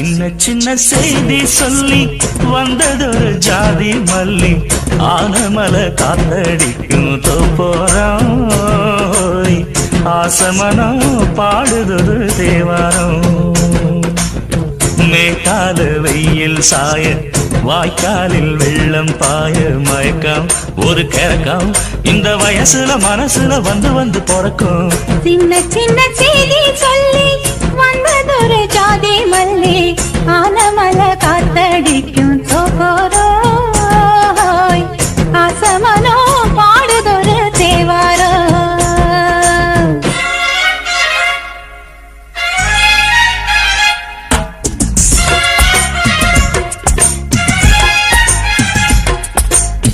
சின்ன சின்ன செய்தி சொல்லி வந்ததொரு ஜாதி மல்லி ஆனமல காத்தடிக்கும் தோப்போரம் ஆசமனம் பாடுதொரு தேவாரம் மேட்டாத வெயில் சாய வாய்க்காலில் வெள்ளம் பாய மயக்கம் ஒரு கிறக்கம் இந்த வயசுல மனசுல வந்து வந்து பிறக்கும் சின்ன சின்ன செய்தி சொல்லி வந்ததொரு ஜாதி மல்லி ஆனமல காத்தடிக்கும் தோப்போரம்